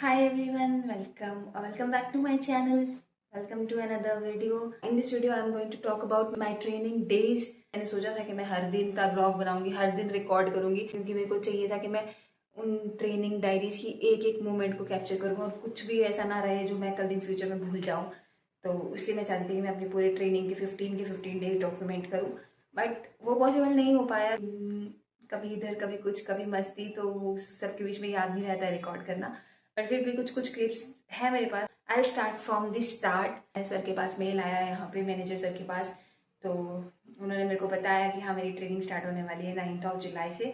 Hi everyone, welcome back to my channel. Welcome to another video. In this video, I'm going to talk about my training days. मैंने सोचा था कि मैं हर दिन का blog बनाऊंगी, हर दिन रिकॉर्ड करूंगी, क्योंकि मेरे को चाहिए था कि मैं उन ट्रेनिंग डायरीज की एक एक मोमेंट को कैप्चर करूँ और कुछ भी ऐसा ना रहे जो मैं कल दिन फ्यूचर में भूल जाऊँ। तो इसलिए मैं चाहती थी कि मैं अपनी पूरी ट्रेनिंग के 15 डेज डॉक्यूमेंट करूँ, बट वो पॉसिबल नहीं हो पाया। कभी इधर कभी कुछ कभी मस्ती, तो वो सबके बीच में याद नहीं रहता है रिकॉर्ड करना। पर फिर भी कुछ कुछ क्लिप्स है मेरे पास। I start from the start. Sir के पास मेल आया, यहाँ पे मैनेजर सर के पास, तो उन्होंने मेरे को बताया कि हाँ मेरी ट्रेनिंग स्टार्ट होने वाली है 9 जुलाई से।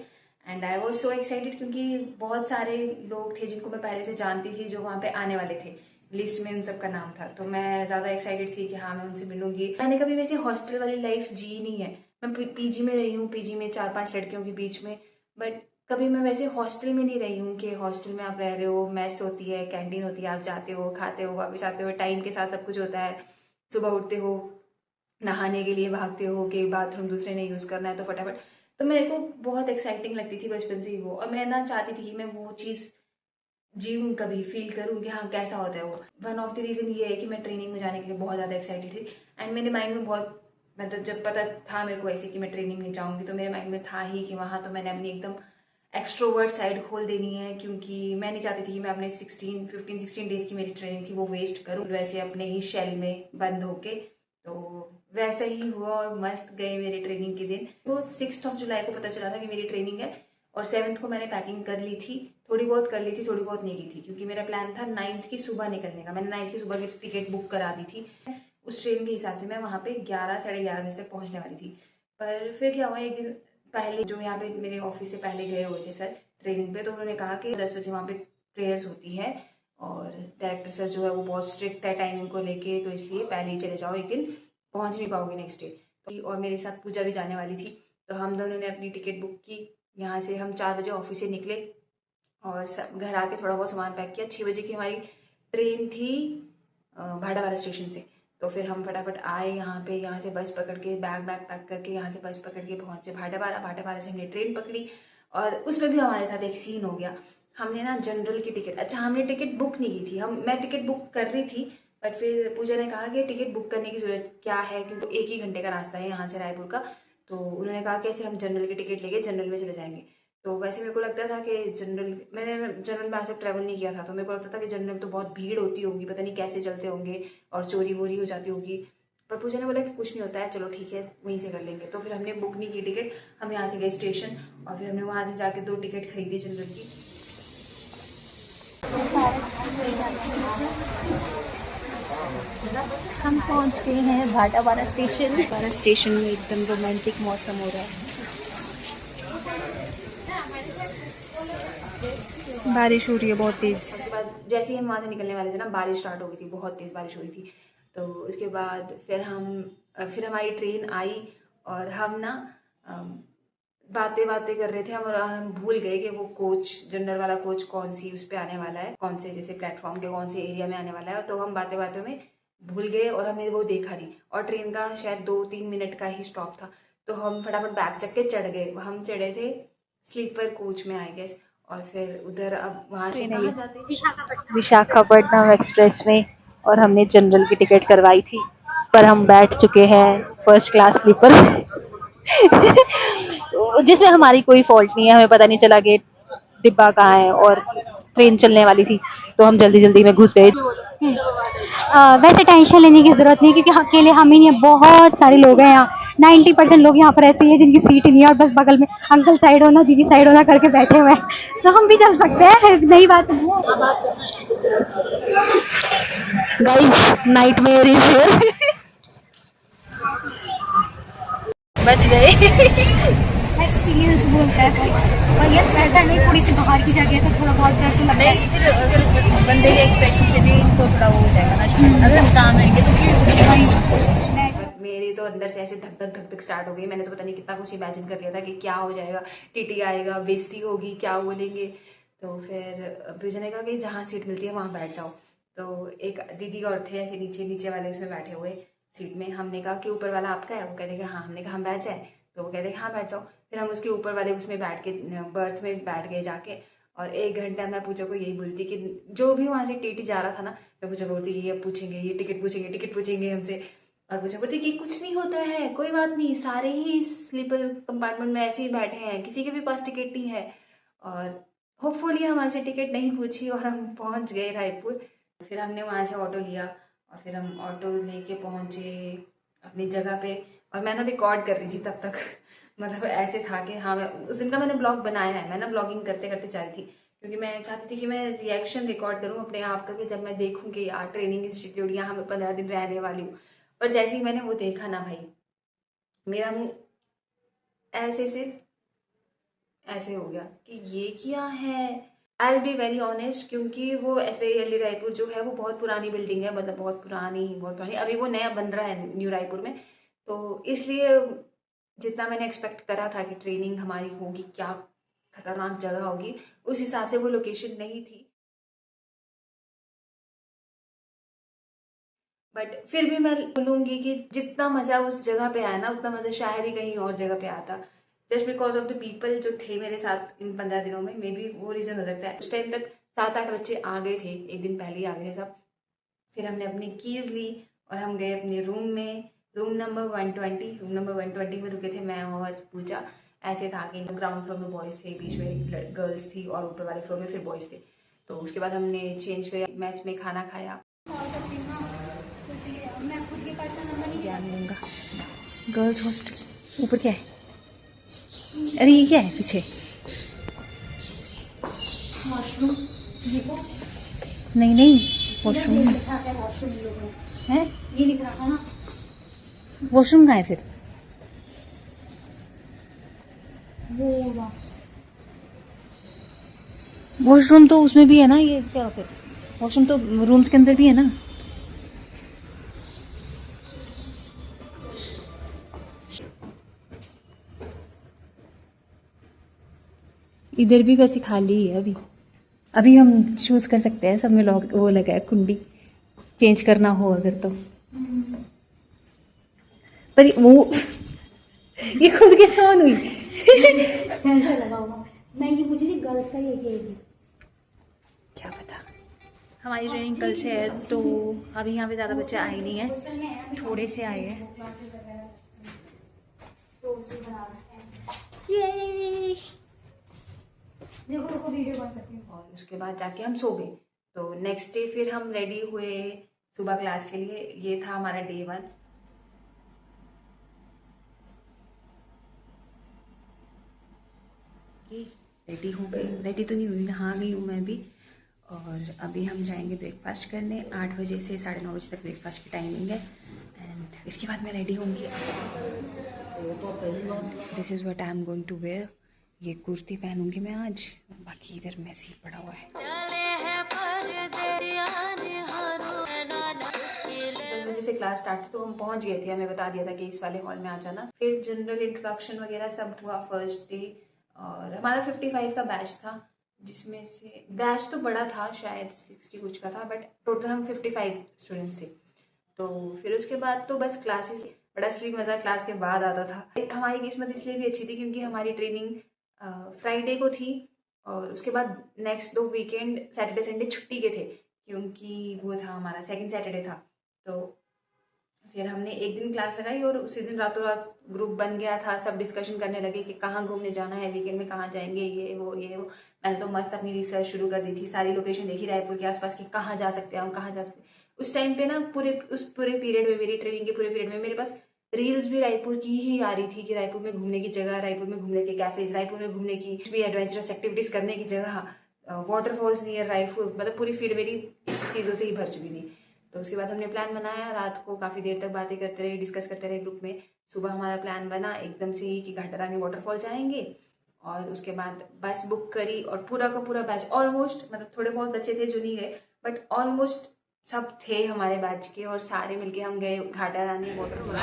And I was so excited, क्योंकि बहुत सारे लोग थे जिनको मैं पहले से जानती थी जो वहाँ पे आने वाले थे। लिस्ट में उन सबका नाम था, तो मैं ज़्यादा एक्साइटेड थी कि हाँ मैं उनसे मिलूंगी। मैंने कभी वैसे हॉस्टल वाली लाइफ जी नहीं है। मैं पीजी में रही हूँ, पीजी में 4-5 लड़कियों के बीच में, बट कभी मैं वैसे हॉस्टल में नहीं रही हूँ कि हॉस्टल में आप रह रहे हो, मेस होती है, कैंटीन होती है, आप जाते हो, खाते हो, वापस आते हो, टाइम के साथ सब कुछ होता है। सुबह उठते हो, नहाने के लिए भागते हो कि बाथरूम दूसरे ने यूज़ करना है तो फटाफट। तो मेरे को बहुत एक्साइटिंग लगती थी बचपन से ही वो, और मैं ना चाहती थी कि मैं वो चीज़ जीऊँ, कभी फील करूँ कि हाँ कैसा होता है वो। वन ऑफ द रीज़न ये है कि मैं ट्रेनिंग में जाने के लिए बहुत ज़्यादा एक्साइटेड थी। एंड मेरे माइंड में बहुत, मतलब जब पता था मेरे को ऐसे कि मैं ट्रेनिंग में जाऊँगी, तो मेरे माइंड में था ही कि वहाँ तो मैंने अपनी एकदम एक्सट्रोवर्ट साइड खोल देनी है, क्योंकि मैं नहीं चाहती थी कि मैं अपने 16 डेज की मेरी ट्रेनिंग थी वो वेस्ट करूँ वैसे अपने ही शेल में बंद होके। तो वैसा ही हुआ और मस्त गए मेरे ट्रेनिंग के दिन। वो 6 जुलाई को पता चला था कि मेरी ट्रेनिंग है, और 7 को मैंने पैकिंग कर ली थी। थोड़ी बहुत कर ली थी, थोड़ी बहुत नहीं की थी, क्योंकि मेरा प्लान था 9 की सुबह निकलने का। मैंने 9 की सुबह की टिकट बुक करा दी थी। उस ट्रेन के हिसाब से मैं वहाँ पे 11 साढ़े 11 बजे तक पहुँचने वाली थी। पर फिर क्या हुआ, एक दिन पहले जो यहाँ पे मेरे ऑफिस से पहले गए हुए थे सर ट्रेनिंग पे, तो उन्होंने कहा कि 10 बजे वहाँ पे प्रेयर्स होती है, और डायरेक्टर सर जो है वो बहुत स्ट्रिक्ट है टाइमिंग को लेके, तो इसलिए पहले ही चले जाओ, एक दिन पहुँच नहीं पाओगे नेक्स्ट डे। और मेरे साथ पूजा भी जाने वाली थी, तो हम दोनों ने अपनी टिकट बुक की। यहाँ से हम 4 बजे ऑफिस से निकले, और सब घर आके थोड़ा बहुत सामान पैक किया। 6 बजे की हमारी ट्रेन थी भाटापारा स्टेशन से। तो फिर हम फटाफट आए यहाँ पे, यहाँ से बस पकड़ के बैग बैग पैक करके यहाँ से बस पकड़ के पहुँचे भाटापारा। भाटापारा से हमने ट्रेन पकड़ी, और उसमें भी हमारे साथ एक सीन हो गया। हमने ना जनरल की टिकट, अच्छा हमने टिकट बुक नहीं की थी, मैं टिकट बुक कर रही थी, बट फिर पूजा ने कहा कि टिकट बुक करने की ज़रूरत क्या है, क्योंकि 1 ही घंटे का रास्ता है यहाँ से रायपुर का। तो उन्होंने कहा कि ऐसे हम जनरल की टिकट लेके जनरल में चले जाएंगे। तो वैसे मेरे को लगता था कि मैंने जनरल में आज तक ट्रैवल नहीं किया था, तो मेरे को लगता था कि जनरल में तो बहुत भीड़ होती होगी, पता नहीं कैसे चलते होंगे और चोरी वोरी हो जाती होगी। पर पूजा ने बोला कि कुछ नहीं होता है, चलो ठीक है वहीं से कर लेंगे। तो फिर हमने बुक नहीं की टिकट, हम यहाँ से गए स्टेशन, और फिर हमने वहाँ से जाके 2 टिकट खरीदी जनरल की। हम पहुंच गए हैं भाटापारा स्टेशन। स्टेशन में एकदम रोमांटिक मौसम हो रहा है, बारिश हो रही है बहुत तेज। उसके बाद जैसे ही हम वहाँ से निकलने वाले थे ना, बारिश स्टार्ट हो गई थी, बहुत तेज़ बारिश हो रही थी। तो उसके बाद फिर हमारी ट्रेन आई, और हम ना बातें बातें कर रहे थे हम, और हम भूल गए कि वो कोच, जनरल वाला कोच कौन सी उस पर आने वाला है, कौन से जैसे प्लेटफॉर्म के कौन से एरिया में आने वाला है। तो हम बातें बातें में भूल गए, और हमने वो देखा नहीं, और ट्रेन का शायद 2-3 मिनट का ही स्टॉप था। तो हम फटाफट बैग चक के चढ़ गए। हम चढ़े थे स्लीपर कोच में आई गेस, और फिर उधर अब वहाँ से ट्रेन है ये कहाँ जाते। विशाखापट्टनम एक्सप्रेस में, और हमने जनरल की टिकट करवाई थी, पर हम बैठ चुके हैं फर्स्ट क्लास स्लीपर जिसमें हमारी कोई फॉल्ट नहीं है। हमें पता नहीं चला कि डिब्बा कहाँ है, और ट्रेन चलने वाली थी, तो हम जल्दी जल्दी में घुस गए। वैसे टेंशन लेने की जरूरत नहीं, क्योंकि अकेले हम ही नहीं है, बहुत सारे लोग हैं यहाँ। 90% लोग यहाँ पर ऐसे ही है जिनकी सीट नहीं है, और बस बगल में अंकल साइड होना, दीदी साइड होना करके बैठे हुए हैं। तो हम भी चल सकते हैं, नई बात नहीं है। Guys, nightmare is here. बच गए। एक्सपीरियंस बोलता है भाई, और ये ऐसा नहीं थोड़ी सी बाहर की जगह है तो थोड़ा बहुत डर तो लगता है। फिर अगर बंदे के एक्सप्रेशन से भी इनको थोड़ा वो हो जाएगा ना, अगर हम काम रहेंगे तो फिर मेरी तो अंदर से ऐसे धक धक धक धक स्टार्ट हो गई। मैंने तो पता नहीं कितना कुछ इमेजिन कर लिया था कि क्या हो जाएगा, टीटी आएगा, बेइज्जती होगी, क्या बोलेंगे। तो फिर पूजा ने कहा कि जहाँ सीट मिलती है वहाँ बैठ जाओ। तो एक दीदी और थे ऐसे नीचे नीचे वाले उसमें बैठे हुए सीट में। हमने कहा कि ऊपर वाला आपका है, वो कहते कि हाँ। हमने कहा हम बैठ जाए, तो वो कहते हाँ बैठ जाओ। फिर हम उसके ऊपर वाले उसमें बैठ के, बर्थ में बैठ गए जाके, और 1 घंटा मैं पूजा को यही बोलती कि जो भी वहाँ से टीटी जा रहा था ना, मैं पूजा को बोलती ये पूछेंगे, ये टिकट पूछेंगे हमसे। और पूजा बोलती कि कुछ नहीं होता है, कोई बात नहीं, सारे ही स्लीपर कंपार्टमेंट में ऐसे ही बैठे हैं, किसी के भी पास टिकट नहीं है। और होपफुली हमारे से टिकट नहीं पूछी और हम पहुँच गए रायपुर। फिर हमने वहाँ से ऑटो लिया और फिर हम ऑटो लेके पहुँचे अपनी जगह पे। और मैं ना रिकॉर्ड कर रही थी तब तक मतलब ऐसे था कि हाँ, मैं उस दिन का मैंने ब्लॉग बनाया है, मैं ना ब्लॉगिंग करते करते जा रही थी, क्योंकि मैं चाहती थी कि मैं रिएक्शन रिकॉर्ड करूँ अपने आप का कि जब मैं देखूँ यार ट्रेनिंग इंस्टीट्यूट यहाँ मैं 15 दिन रहने वाली हूँ। पर जैसे ही मैंने वो देखा ना भाई, मेरा मुँह ऐसे से ऐसे हो गया कि ये क्या है। I will be very honest, क्योंकि वो एसबीआई रायपुर जो है वो बहुत पुरानी बिल्डिंग है, मतलब बहुत पुरानी। अभी वो नया बन रहा है न्यू रायपुर में, तो इसलिए जितना मैंने एक्सपेक्ट करा था कि ट्रेनिंग हमारी होगी, क्या खतरनाक जगह होगी, उस हिसाब से वो लोकेशन नहीं थी। बट फिर भी मैं बोलूँगी कि जितना मज़ा उस जगह पे आया ना, उतना मज़ा शायद ही कहीं और जगह पे आता, just because of the people जो थे मेरे साथ इन 15 दिनों में। मे बी वो रीज़न हो सकता है। उस टाइम तक 7-8 बच्चे आ गए थे, एक दिन पहले ही आ गए थे सब। फिर हमने अपनी कीज़ ली और हम गए अपने रूम में, रूम नंबर 120 में रुके थे मैं और पूजा। ऐसे था कि ग्राउंड फ्लोर में बॉयज़ थे, बीच में गर्ल्स थी और ऊपर वाले फ्लोर में फिर बॉयज़ थे। तो उसके बाद हमने चेंज किया, मैस में खाना खाया। गर्ल्स हॉस्टल ऊपर क्या है? अरे ये क्या है पीछे? वॉशरूम नहीं वॉशरूम है, ये लिख रहा था ना। वॉशरूम कहाँ है फिर? वॉशरूम तो उसमें भी है ना, ये क्या फिर? वॉशरूम तो रूम्स के अंदर भी है ना। इधर भी वैसे खाली है अभी हम चूज कर सकते हैं, सब में लॉक वो लगा है कुंडी, चेंज करना हो अगर तो। पर वो ये खुद के सामान हुई सेंसर लगा होगा। मैं ये पूछ रही गर्ल्स का ये क्या पता। हमारी ट्रेनिंग कल से है, तो अभी यहाँ पे ज़्यादा बच्चे आए नहीं हैं, थोड़े से आए हैं। ये देखो वीडियो बन सकती है। और उसके बाद जाके हम सो गए। तो नेक्स्ट डे फिर हम रेडी हुए सुबह क्लास के लिए। ये था हमारा डे 1। रेडी हो गई, रेडी तो नहीं हुई, नहा गई हूँ मैं भी। और अभी हम जाएंगे ब्रेकफास्ट करने। 8 बजे से 9:30 बजे तक ब्रेकफास्ट की टाइमिंग है। एंड इसके बाद मैं रेडी होंगी। This is what I am going to wear. ये कुर्ती पहनूंगी मैं आज, बाकी इधर मैसी पड़ा हुआ है। 10 बजे से क्लास स्टार्ट थी, तो हम पहुंच गए थे, हमें बता दिया था कि इस वाले हॉल में आ जाना। फिर जनरल इंट्रोडक्शन वगैरह सब हुआ फर्स्ट डे। और हमारा 55 का बैच था, जिसमें से बैच तो बड़ा था, शायद 60 कुछ का था, बट टोटल हम 55 स्टूडेंट्स थे। तो फिर उसके बाद तो बस क्लासेस, बड़ा असली मज़ा क्लास के बाद आता था। हमारी किस्मत इसलिए भी अच्छी थी क्योंकि हमारी ट्रेनिंग फ्राइडे को थी, और उसके बाद नेक्स्ट 2 वीकेंड सैटरडे संडे छुट्टी के थे, क्योंकि वो था हमारा सेकंड सैटरडे था। तो फिर हमने एक दिन क्लास लगाई और उसी दिन रातों रात ग्रुप बन गया था। सब डिस्कशन करने लगे कि कहाँ घूमने जाना है वीकेंड में, कहाँ जाएंगे, ये वो। मैंने तो मस्त अपनी रिसर्च शुरू कर दी थी, सारी लोकेशन देखी रायपुर के आसपास की, कहाँ जा सकते हैं हम, कहाँ जा सकते हैं। उस टाइम पे ना पूरे पीरियड में, मेरी ट्रेनिंग के पूरे पीरियड में मेरे पास रील्स भी रायपुर की ही आ रही थी कि रायपुर में घूमने की जगह, रायपुर में घूमने के कैफेज, रायपुर में घूमने की भी एडवेंचरस एक्टिविटीज करने की जगह, वाटरफॉल्स नियर रायपुर, मतलब पूरी फीड मेरी चीज़ों से ही भर चुकी थी। तो उसके बाद हमने प्लान बनाया, रात को काफ़ी देर तक बातें करते रहे, डिस्कस करते रहे ग्रुप में। सुबह हमारा प्लान बना एकदम से ही कि घाटा रानी वाटरफॉल जाएंगे, और उसके बाद बस बुक करी और पूरा का पूरा बैच ऑलमोस्ट, मतलब थोड़े बहुत बच्चे थे जो नहीं गए, बट ऑलमोस्ट सब थे हमारे बैच के, और सारे मिलके हम गए घाटा रानी वाटरफॉल।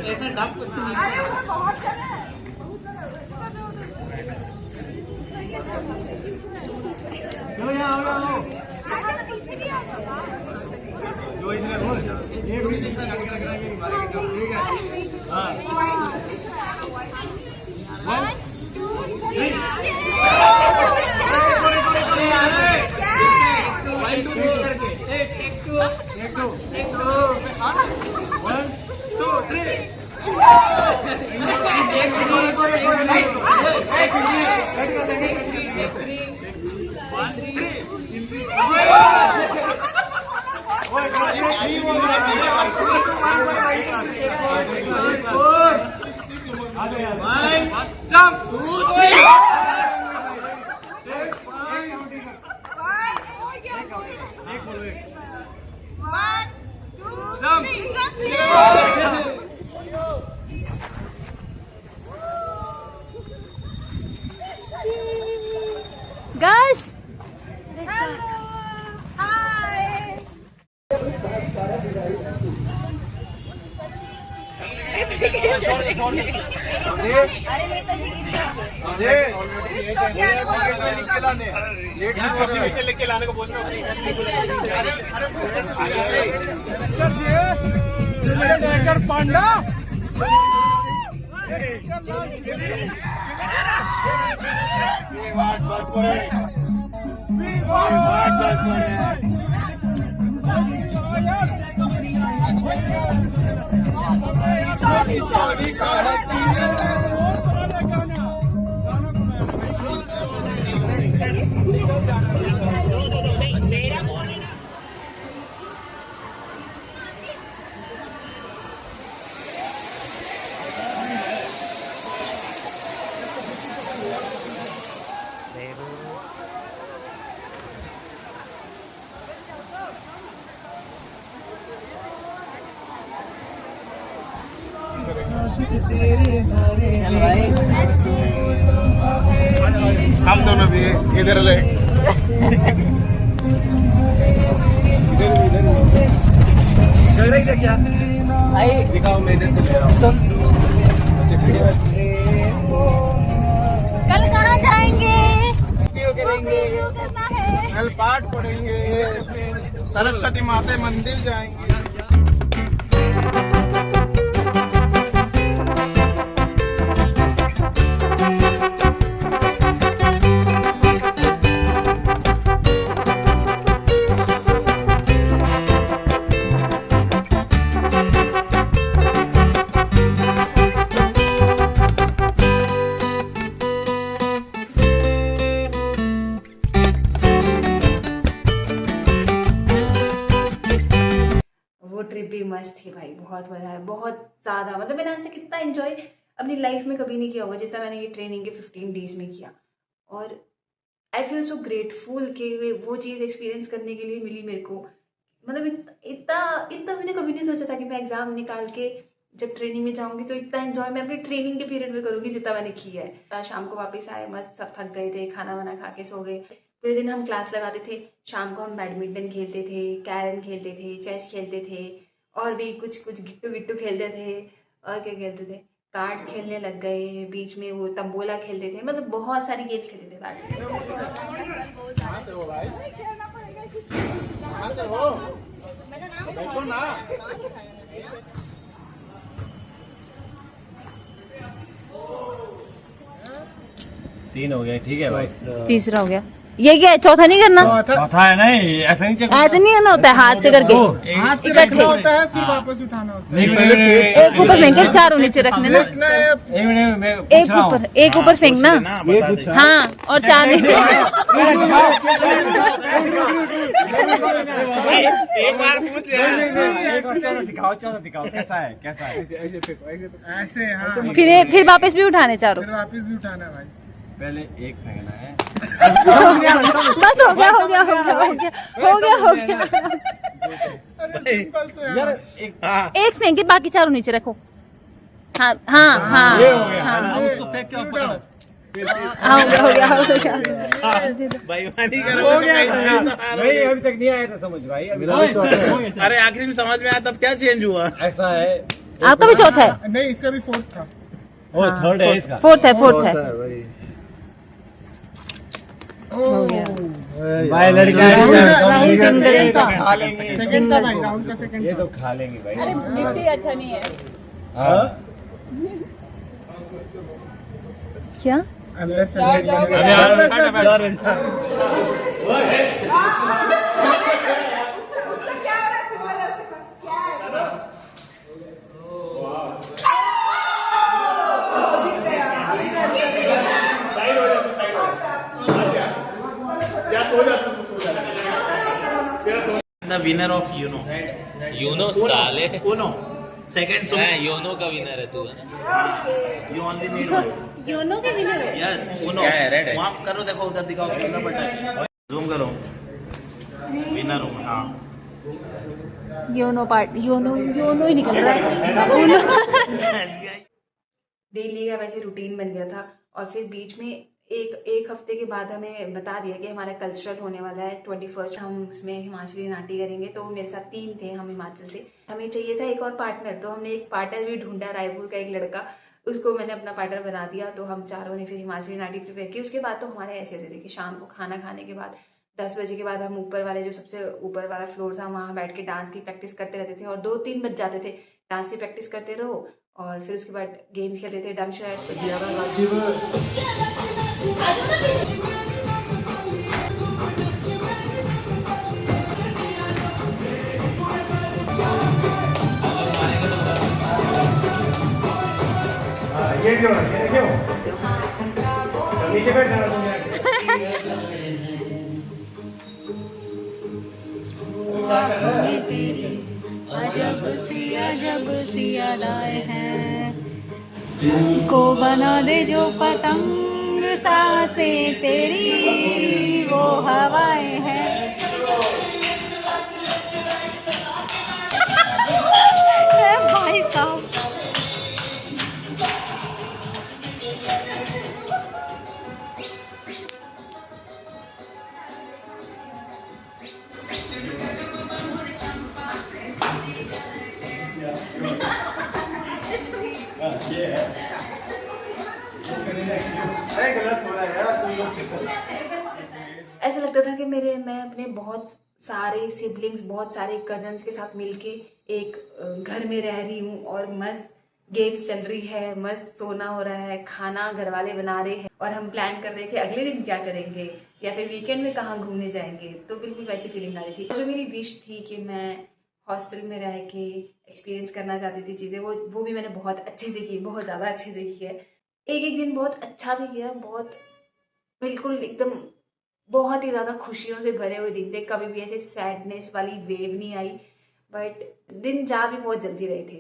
ऐसा डब उसके नीचे। अरे वो बहुत जगह है, चलो यहाँ आओ। जो इधर बोल एक भी दूसरा गाड़ी का लगाएंगे मारेंगे ठीक है हां 1 2 3 करके एक 2 1 2 1 2 3 गर्ल्स लेके लाने को बोलना पांडा हम दोनों भी इधर ले क्या आई दिखाओ मैं इधर से ले रहा हूँ कल कहाँ जाएंगे? करेंगे करना है। कल पाठ पढ़ेंगे, सरस्वती माता मंदिर जाएंगे। वो ट्रिप भी मस्त थी भाई, बहुत मजा आया, बहुत ज़्यादा। मतलब मैंने आज तक इतना एंजॉय अपनी लाइफ में कभी नहीं किया होगा जितना मैंने ये ट्रेनिंग के 15 डेज में किया। और आई फील सो ग्रेटफुल कि वो चीज़ एक्सपीरियंस करने के लिए मिली मेरे को। मतलब इतना इतना मैंने कभी नहीं सोचा था कि मैं एग्ज़ाम निकाल के जब ट्रेनिंग में जाऊँगी तो इतना एंजॉय मैं अपनी ट्रेनिंग के पीरियड में करूँगी जितना मैंने किया है। आज शाम को वापस आए, मस्त सब थक गए थे, खाना वाना खा के सो गए। पूरे दिन हम क्लास लगाते थे, शाम को हम बैडमिंटन खेलते थे, कैरम खेलते थे, चेस खेलते थे, और भी कुछ गिट्टू गिट्टू खेलते थे, और क्या खेलते थे, कार्ड्स खेलने लग गए, बीच में वो तंबोला खेलते थे। मतलब बहुत सारी गेम्स खेलते थे कहाँ से हो भाई? कहाँ से हो? देखो ना। 3 हो गए, ठीक है भाई। तीसरा हो गया, ये क्या है? चौथा नहीं करना? चौथा है नहीं, ऐसा नहीं चेक ऐसे नहीं करना होता है, हाथ से करके हाथ से इकट्ठे। रखना होता है, फिर वापस उठाना होता है। एक ऊपर फेंके, चारों नीचे रखने ना। एक ऊपर फेंकना, हाँ, और 4 नीचे। एक बार पूछ लेना। दिखाओ कैसा है, कैसा है। ऐसे हाँ, फिर वापस भी उठाने चारों। फिर वापस भी उठाना है भाई। पहले एक फेंकना है। बस हो गया हो गया हो गया हो गया हो गया हो गया। अरे सिंपल तो है। यार एक फेंके, बाकी चारों नीचे रखो। हाँ हाँ हाँ, ये हो गया, हाँ, अब उसको फेंक के और पकड़ो। हाँ, हो गया हो गया हो गया। बेईमानी हो गया भाई, अभी तक नहीं आया था समझ भाई। अरे आखिरी में समझ में आया तब क्या चेंज हुआ? ऐसा है, आपका भी चौथा है? नहीं, इसका भी 4th था। वो थर्ड है इसका। फोर्थ है, फोर्थ है। हो गया। भाई लड़का राहुल सेकंड था। खा लेंगे, सेकंड था भाई, राहुल का सेकंड ये था। तो खा लेंगे भाई। अरे दीप्ति अच्छा नहीं है। हाँ क्या अंदर से जाओ, जाओ, अरे जाओ। बस, The winner of Uno. Uno साले Uno. Second Sumit. मैं यूनो का विनर है तू है ना। You only need one. Uno के विनर हो Yes. Uno. क्या है, red है? वहाँ करो, देखो उधर दिखाओ, कैमरा पलटा है। Zoom करो। Winner हूँ, हाँ। योनो पार्ट योनो योनो ही निकल रहा है डेली का वैसे रूटीन बन गया था और फिर बीच में एक हफ्ते के बाद हमें बता दिया कि हमारा कल्चरल होने वाला है 21st, हम उसमें हिमाचली नाटी करेंगे। तो मेरे साथ 3 थे हम हिमाचल से, हमें चाहिए था एक और पार्टनर, तो हमने एक पार्टनर भी ढूंढा, रायपुर का एक लड़का, उसको मैंने अपना पार्टनर बना दिया। तो हम चारों ने फिर हिमाचली नाटी प्रिपेयर की। उसके बाद तो हमारे ऐसे होते थे कि शाम को खाना खाने के बाद 10 बजे के बाद हम ऊपर वाले जो सबसे ऊपर वाला फ्लोर था वहाँ बैठ के डांस की प्रैक्टिस करते रहते थे और 2-3 बज जाते थे। डांस की प्रैक्टिस करते रहो और फिर उसके बाद गेम्स खेलते थे, डमशराज। ये क्यों नीचे बैठ जाना तुम्हें। अजब सी अदाएं हैं, को बना दे जो पतंग, सांसें तेरी वो हवाएं हैं। भाई साहब अरे गलत हो रहा है यार, तुम लोग ऐसा लगता था कि मैं अपने बहुत सारे सिबलिंग्स, बहुत सारे कजन्स के साथ मिलके एक घर में रह रही हूँ और मस्त गेम्स चल रही है, मस्त सोना हो रहा है, खाना घर वाले बना रहे हैं और हम प्लान कर रहे थे अगले दिन क्या करेंगे या फिर वीकेंड में कहाँ घूमने जाएंगे। तो बिल्कुल वैसी फीलिंग आ रही थी। जो मेरी विश थी कि मैं हॉस्टल में रह के एक्सपीरियंस करना चाहती थी चीज़ें, वो भी मैंने बहुत अच्छे से की, बहुत ज़्यादा अच्छे से की है। एक दिन बहुत अच्छा भी किया, बहुत बिल्कुल एकदम बहुत ही ज़्यादा खुशियों से भरे हुए दिन थे, कभी भी ऐसे सैडनेस वाली वेव नहीं आई। बट दिन जा भी बहुत जल्दी रहे थे।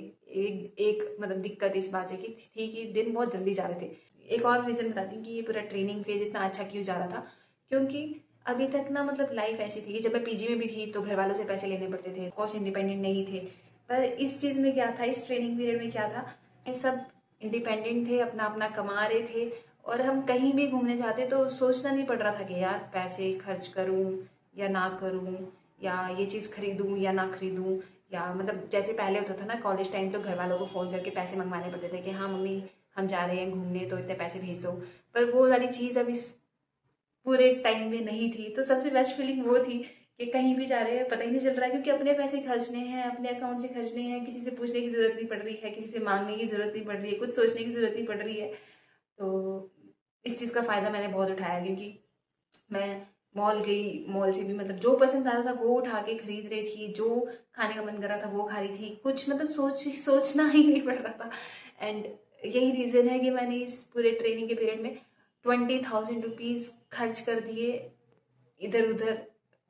एक मतलब दिक्कत इस बात से की थी कि दिन बहुत जल्दी जा रहे थे। एक और रीज़न बताती हूँ कि ये पूरा ट्रेनिंग फेज इतना अच्छा क्यों जा रहा था, क्योंकि अभी तक ना मतलब लाइफ ऐसी थी कि जब मैं पीजी में भी थी तो घर वालों से पैसे लेने पड़ते थे, कोर्स इंडिपेंडेंट नहीं थे। पर इस चीज़ में क्या था, इस ट्रेनिंग पीरियड में क्या था, ये सब इंडिपेंडेंट थे, अपना अपना कमा रहे थे और हम कहीं भी घूमने जाते तो सोचना नहीं पड़ रहा था कि यार पैसे खर्च करूं या ना करूं, या ये चीज़ खरीदूं या ना खरीदूं। या मतलब जैसे पहले होता था ना कॉलेज टाइम, तो घर वालों को फ़ोन करके पैसे मंगवाने पड़ते थे कि हाँ मम्मी हम जा रहे हैं घूमने तो इतने पैसे भेज दो। पर वो वाली चीज़ अभी पूरे टाइम में नहीं थी। तो सबसे बेस्ट फीलिंग वो थी कि कहीं भी जा रहे हैं पता ही नहीं चल रहा है, क्योंकि अपने पैसे खर्चने हैं, अपने अकाउंट से खर्चने हैं, किसी से पूछने की ज़रूरत नहीं पड़ रही है, किसी से मांगने की ज़रूरत नहीं पड़ रही है, कुछ सोचने की ज़रूरत नहीं पड़ रही है। तो इस चीज़ का फ़ायदा मैंने बहुत उठाया, क्योंकि मैं मॉल गई, मॉल से भी मतलब जो पसंद आ रहा था वो उठा के खरीद रही थी, जो खाने का मन कर रहा था वो खा रही थी, कुछ मतलब सोचना ही नहीं पड़ रहा था। एंड यही रीज़न है कि मैंने इस पूरे ट्रेनिंग के पीरियड में 20,000 रुपीज़ खर्च कर दिए इधर उधर,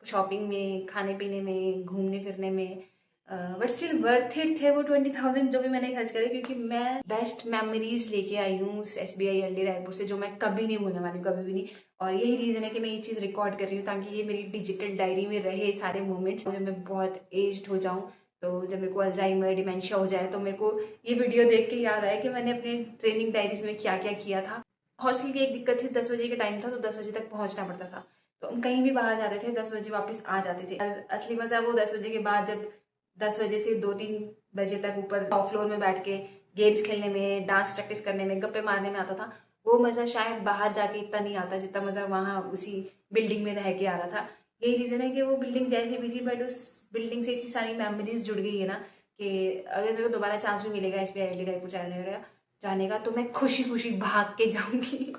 शॉपिंग में, खाने पीने में, घूमने फिरने में। बट स्टिल वर्थ इट थे वो 20,000 जो भी मैंने खर्च करे, क्योंकि मैं बेस्ट मेमोरीज लेके आई हूँ SBI LD रायपुर से, जो मैं कभी नहीं भूलने वाली हूँ, कभी भी नहीं। और यही रीज़न है कि मैं ये चीज़ रिकॉर्ड कर रही हूँ, ताकि ये मेरी डिजिटल डायरी में रहे सारे मोमेंट्स। जब मैं बहुत एज्ड हो जाऊँ, तो जब मेरे को अल्जाइमर डिमेंशिया हो जाए, तो मेरे को ये वीडियो देख के याद आए कि मैंने अपने ट्रेनिंग डायरीज में क्या क्या किया था। हॉस्टल की एक दिक्कत थी, 10 बजे का टाइम था तो 10 बजे तक पहुँचना पड़ता था। तो हम कहीं भी बाहर जाते थे 10 बजे वापस आ जाते थे। और असली मज़ा वो 10 बजे के बाद, जब 10 बजे से 2-3 बजे तक ऊपर टॉप फ्लोर में बैठ के गेम्स खेलने में, डांस प्रैक्टिस करने में, गप्पे मारने में आता था। वो मज़ा शायद बाहर जाके इतना नहीं आता जितना मज़ा वहाँ उसी बिल्डिंग में रह के आ रहा था। यही रीज़न है कि वो बिल्डिंग जैसी भी थी, बट उस बिल्डिंग से इतनी सारी मेमोरीज जुड़ गई है ना कि अगर मेरे को दोबारा चांस भी मिलेगा इस पे रायपुर जाने का तो मैं खुशी खुशी भाग के जाऊंगी।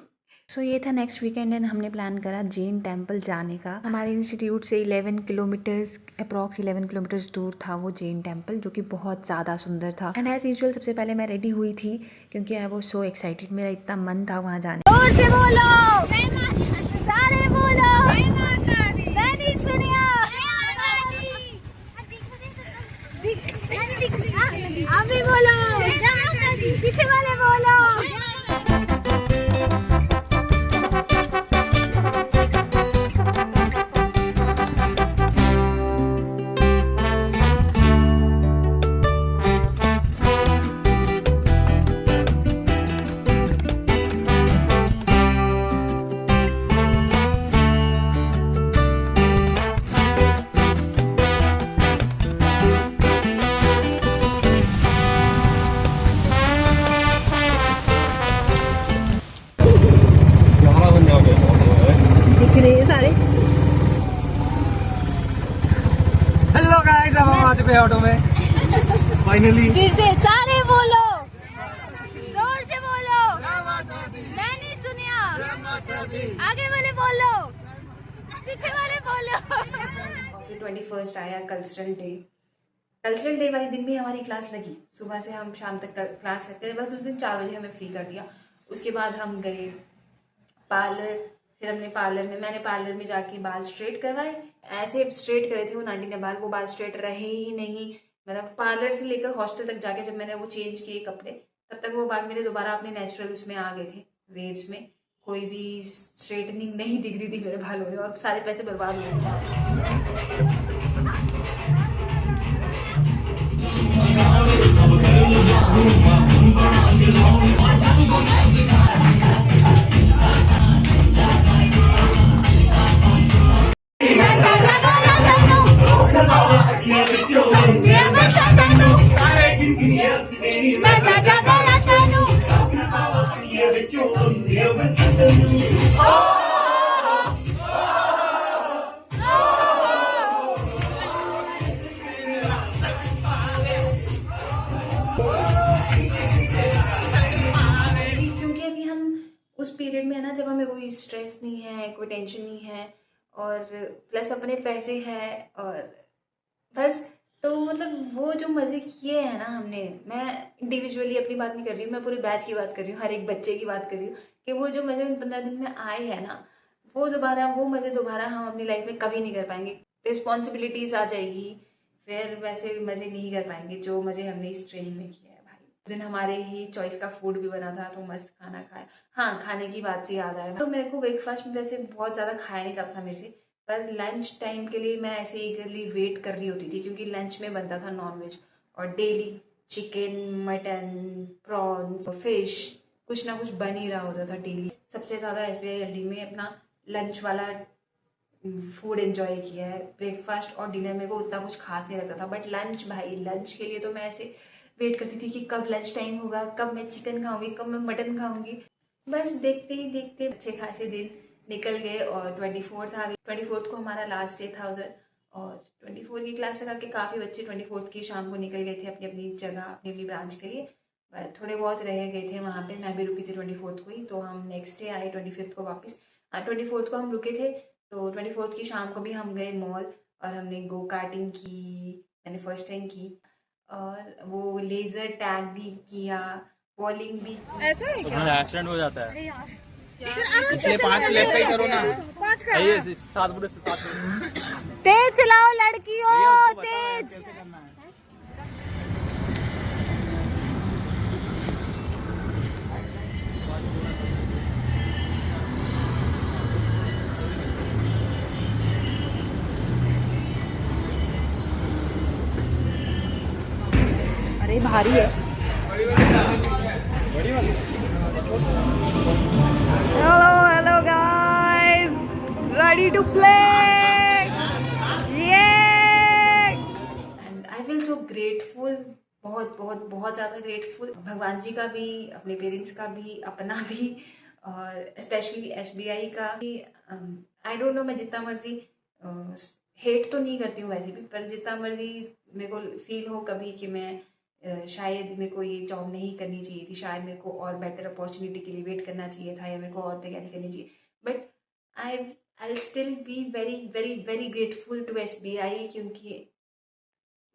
सो ये था नेक्स्ट वीकेंड एंड हमने प्लान करा जैन टेम्पल जाने का। हमारे इंस्टीट्यूट से 11 किलोमीटर्स अप्रॉक्स 11 किलोमीटर्स दूर था वो जैन टेम्पल, जो कि बहुत ज़्यादा सुंदर था। एंड एज यूजुअल सबसे पहले मैं रेडी हुई थी क्योंकि आई वाज सो एक्साइटेड, मेरा इतना मन था वहाँ जाने। जोर से बोलो, सारे बोलो, मैंने सुनिया, आप भी बोलो, पीछे वाले बोलो। हेलो गाइस, अब हम आ चुके हैं ऑटो में फाइनली। फिर से सारे बोलो, जोर से बोलो, मैंने सुनिया, आगे वाले बोलो, पीछे वाले बोलो। 21 आया कल्चरल डे। कल्चरल डे वाले दिन भी हमारी क्लास लगी, सुबह से हम शाम तक क्लास रखते थे। बस उस दिन 4 बजे हमें फ्री कर दिया। उसके बाद हम गए पार्लर, फिर मैंने पार्लर में जाके बाल स्ट्रेट करवाए। ऐसे स्ट्रेट करे थे वो नानी ने बाल, वो बाल स्ट्रेट रहे ही नहीं। मतलब पार्लर से लेकर हॉस्टल तक जाके जब मैंने वो चेंज किए कपड़े, तब तक वो बाल मेरे दोबारा अपने नेचुरल उसमें आ गए थे, वेव्स में। कोई भी स्ट्रेटनिंग नहीं दिख रही थी मेरे बालों में और सारे पैसे बर्बाद हो गए। क्योंकि अभी हम उस पीरियड में है ना जब हमें कोई स्ट्रेस नहीं है, कोई टेंशन नहीं है और प्लस अपने पैसे हैं और बस। तो मतलब वो जो मज़े किए हैं ना हमने, मैं इंडिविजुअली अपनी बात नहीं कर रही हूँ, मैं पूरे बैच की बात कर रही हूँ, हर एक बच्चे की बात कर रही हूँ कि वो जो मज़े उन 15 दिन में आए हैं ना, वो मज़े दोबारा हम अपनी लाइफ में कभी नहीं कर पाएंगे। रिस्पॉन्सिबिलिटीज़ आ जाएगी, फिर वैसे मज़े नहीं कर पाएंगे जो मज़े हमने इस ट्रेनिंग में किया है भाई। उस दिन हमारे ही चॉइस का फूड भी बना था तो मस्त खाना खाया। हाँ, खाने की बात से याद आया, तो मेरे को ब्रेकफास्ट में वैसे बहुत ज़्यादा खाया नहीं जाता था मेरे से, पर लंच टाइम के लिए मैं ऐसे ईगरली वेट कर रही होती थी क्योंकि लंच में बनता था नॉनवेज और daily chicken, mutton, prawns, fish, कुछ ना कुछ बन ही रहा होता था डेली। सबसे ज़्यादा SBI में अपना लंच वाला फूड एंजॉय किया है। ब्रेकफास्ट और डिनर में को उतना कुछ खास नहीं लगता था, बट लंच भाई, लंच के लिए तो मैं ऐसे वेट करती थी कि कब लंच टाइम होगा, कब मैं चिकन खाऊंगी, कब मैं मटन खाऊंगी। बस देखते ही देखते अच्छे खासे दिन निकल गए और 24th आ गई। 24th को हमारा लास्ट डे था उधर और 24 की क्लास लगा के काफ़ी बच्चे 24th की शाम को निकल गए थे अपनी अपनी जगह, अपनी अपनी ब्रांच के लिए। थोड़े बहुत रह गए थे वहाँ पे, मैं भी रुकी थी 24th को ही। तो हम नेक्स्ट डे आए 25th को वापस। 24th को हम रुके थे तो 24th की शाम को भी हम गए मॉल और हमने गो कार्टिंग की, मैंने फर्स्ट टाइम की, और वो लेज़र टैग भी किया, बॉलिंग भी की। ऐसा है क्या? एक्सीडेंट हो जाता है इसलिए 5 लेफ्ट ही करो ना। 5 का ये 7 बुढ़े से 7 तेज चलाओ लड़कियों, तेज। अरे भारी है। Hello guys, ready to play. ये and I feel so grateful, बहुत बहुत बहुत ज़्यादा ग्रेटफुल, भगवान जी का भी, अपने पेरेंट्स का भी, अपना भी, और स्पेशली SBI का आई डोंट नो, मैं जितना मर्जी हेट तो नहीं करती हूँ वैसे भी, पर जितना मर्जी मेरे को फील हो कभी कि मैं शायद मेरे को ये जॉब नहीं करनी चाहिए थी, शायद मेरे को और बेटर अपॉर्चुनिटी के लिए वेट करना चाहिए था, या मेरे को और तैयारी करनी चाहिए, but I I still be very very very grateful to SBI, क्योंकि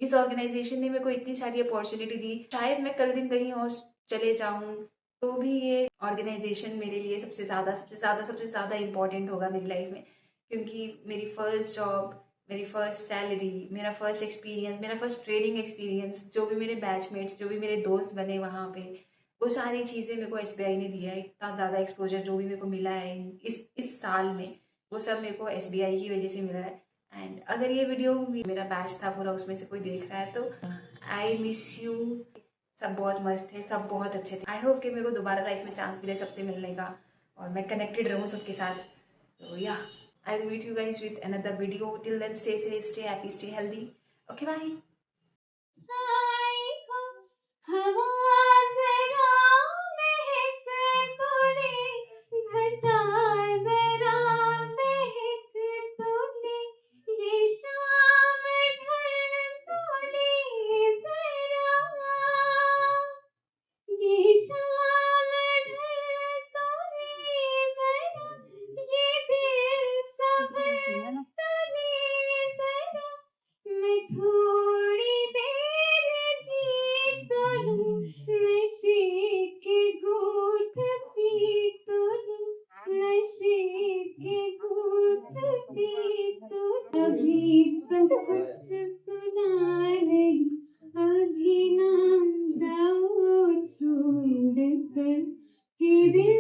इस ऑर्गेनाइजेशन ने मेरे को इतनी सारी अपॉर्चुनिटी दी। शायद मैं कल दिन कहीं और चले जाऊं तो भी ये ऑर्गेनाइजेशन मेरे लिए सबसे ज़्यादा इम्पॉर्टेंट होगा मेरी लाइफ में, क्योंकि मेरी फर्स्ट जॉब, मेरी फर्स्ट सैलरी, मेरा फर्स्ट एक्सपीरियंस, मेरा फर्स्ट ट्रेनिंग एक्सपीरियंस, जो भी मेरे बैचमेट्स, जो भी मेरे दोस्त बने वहाँ पे, वो सारी चीज़ें मेरे को SBI ने दिया है। इतना ज़्यादा एक्सपोजर जो भी मेरे को मिला है इस साल में, वो सब मेरे को SBI की वजह से मिला है। एंड अगर ये वीडियो मेरा बैच था पूरा, उसमें से कोई देख रहा है तो आई मिस यू। सब बहुत मस्त थे, सब बहुत अच्छे थे। आई होप कि मेरे को दोबारा लाइफ में चांस मिले सबसे मिलने का, और मैं कनेक्टेड रहूँ सबके साथ। तो yeah I will meet you guys with another video. Till then stay safe, stay happy, stay healthy. Okay bye. हवा जरा महक तूने, घटा जरा महक तूने, ये शाम ढल तूने जरा, ये शाम ढल तूने जरा, ये दिल संभल तूने जरा, मैं थोड़ी देर जी तो लूं, नशे के घूंट पी तो लूं, नशे के घूंट पी तो लूं। अभी तक कुछ सुना नहीं, अभी ना जाओ छोड़ कर, कि दिल